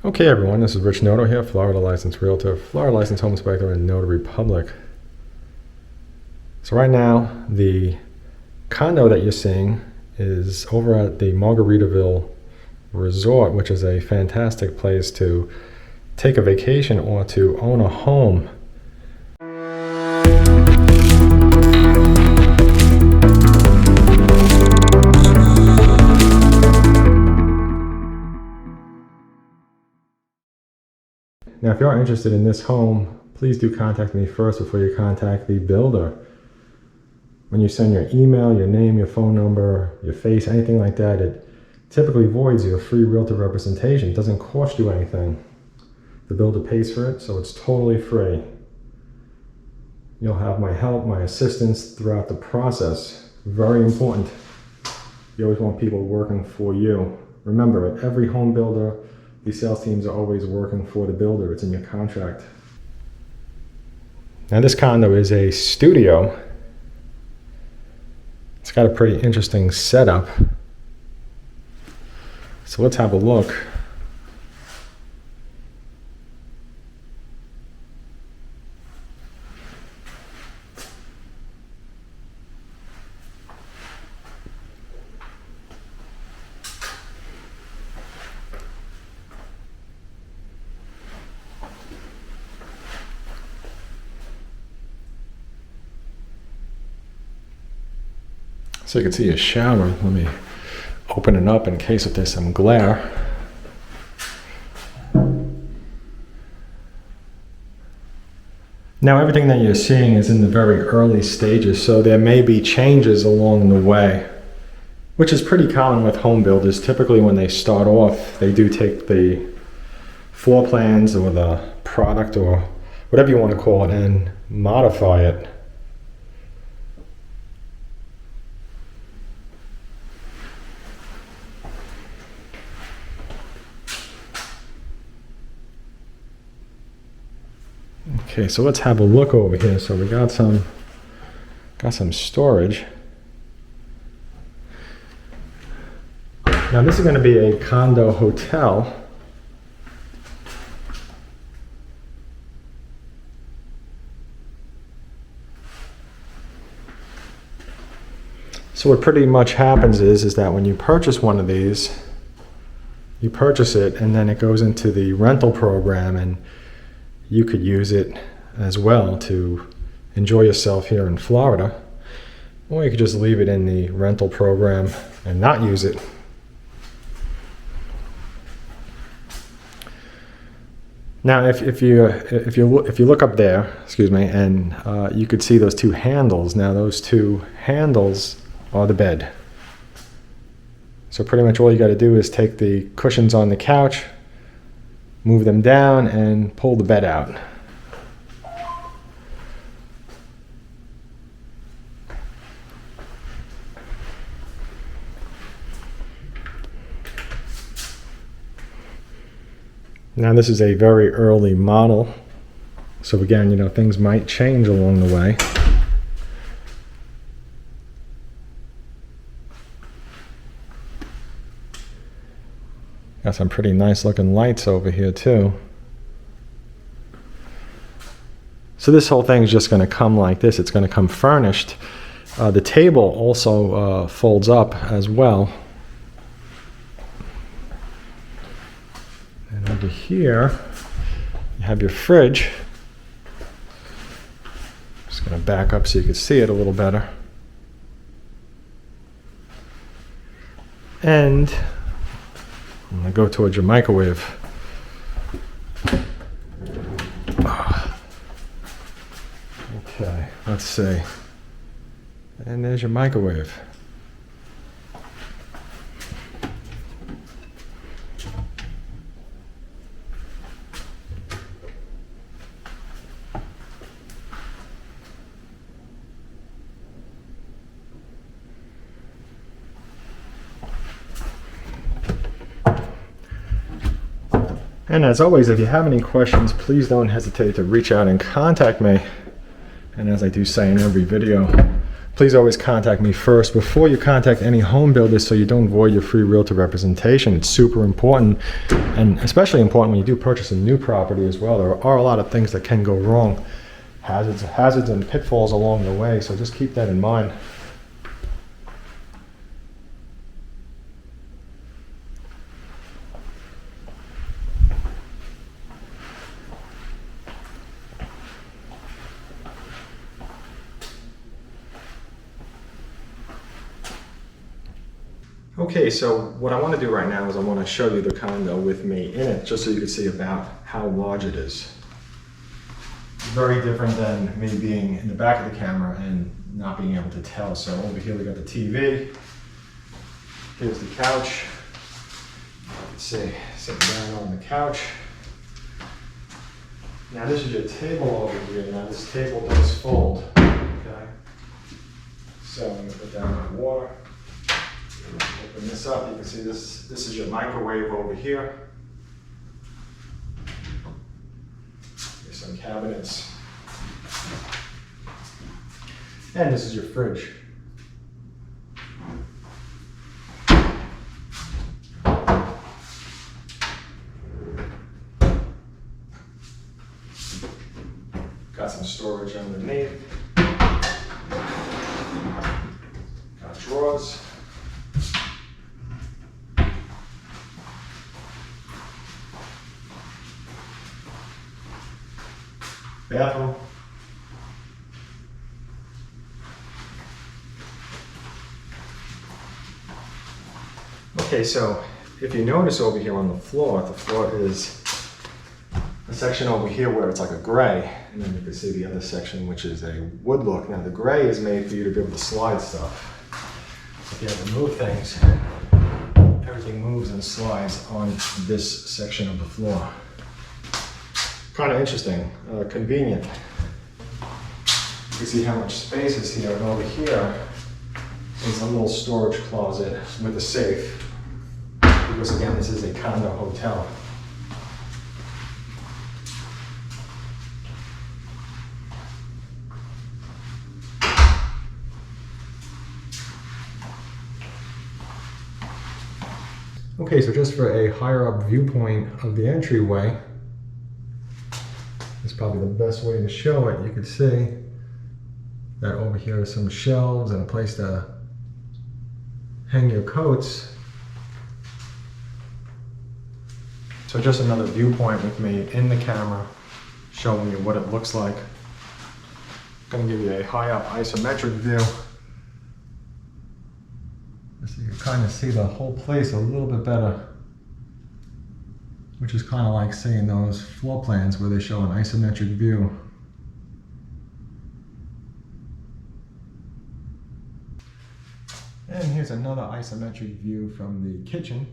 Okay everyone, this is Rich Noto here, Florida licensed realtor, Florida licensed home inspector in Notary Public. So right now, the condo that you're seeing is over at the Margaritaville Resort, which is a fantastic place to take a vacation or to own a home. Now, if you are interested in this home, please do contact me first before you contact the builder. When you send your email, your name, your phone number, your face, anything like that, it typically voids your free realtor representation. It doesn't cost you anything. The builder pays for it, so it's totally free. You'll have my help, my assistance throughout the process. Very important. You always want people working for you. Remember, at every home builder, these sales teams are always working for the builder. It's in your contract. Now this condo is a studio. It's got a pretty interesting setup. So let's have a look. So you can see a shower. Let me open it up in case if there's some glare. Now everything that you're seeing is in the very early stages, so there may be changes along the way, which is pretty common with home builders. Typically when they start off, they do take the floor plans or the product or whatever you want to call it and modify it. Okay, so let's have a look over here. So we got some storage. Now this is going to be a condo hotel. So what pretty much happens is that when you purchase one of these, you purchase it and then it goes into the rental program, and you could use it as well to enjoy yourself here in Florida, or you could just leave it in the rental program and not use it. Now, if you look up there, excuse me, and you could see those two handles. Now, those two handles are the bed. So pretty much all you got to do is take the cushions on the couch, move them down, and pull the bed out. Now this is a very early model, so again, you know, things might change along the way. Got some pretty nice looking lights over here too. So this whole thing is just going to come like this. It's going to come furnished. The table also folds up as well. And over here you have your fridge. Just going to back up so you can see it a little better. And I'm going to go towards your microwave. Okay, let's see. And there's your microwave. And as always, if you have any questions, please don't hesitate to reach out and contact me. And as I do say in every video, please always contact me first before you contact any home builders so you don't void your free realtor representation. It's super important, and especially important when you do purchase a new property as well. There are a lot of things that can go wrong, hazards and pitfalls along the way, so just keep that in mind. Okay, so what I want to do right now is I want to show you the condo with me in it, just so you can see about how large it is. Very different than me being in the back of the camera and not being able to tell. So over here we got the TV. Here's the couch. You can see, sitting down on the couch. Now this is your table over here. Now this table does fold, okay? So I'm going to put down my water. Open this up, you can see this is your microwave over here. There's some cabinets. And this is your fridge. Got some storage underneath. Got drawers. Bathroom. Okay, so if you notice over here on the floor is a section over here where it's like a gray, and then you can see the other section which is a wood look. Now the gray is made for you to be able to slide stuff. If you have to move things, everything moves and slides on this section of the floor. Kind of interesting, convenient. You can see how much space is here, and over here is a little storage closet with a safe. Because again, this is a condo hotel. Okay, so just for a higher up viewpoint of the entryway, it's probably the best way to show it. You can see that over here are some shelves and a place to hang your coats. So just another viewpoint with me in the camera, showing you what it looks like. I'm going to give you a high up isometric view. So you can kind of see the whole place a little bit better, which is kind of like seeing those floor plans where they show an isometric view. And here's another isometric view from the kitchen.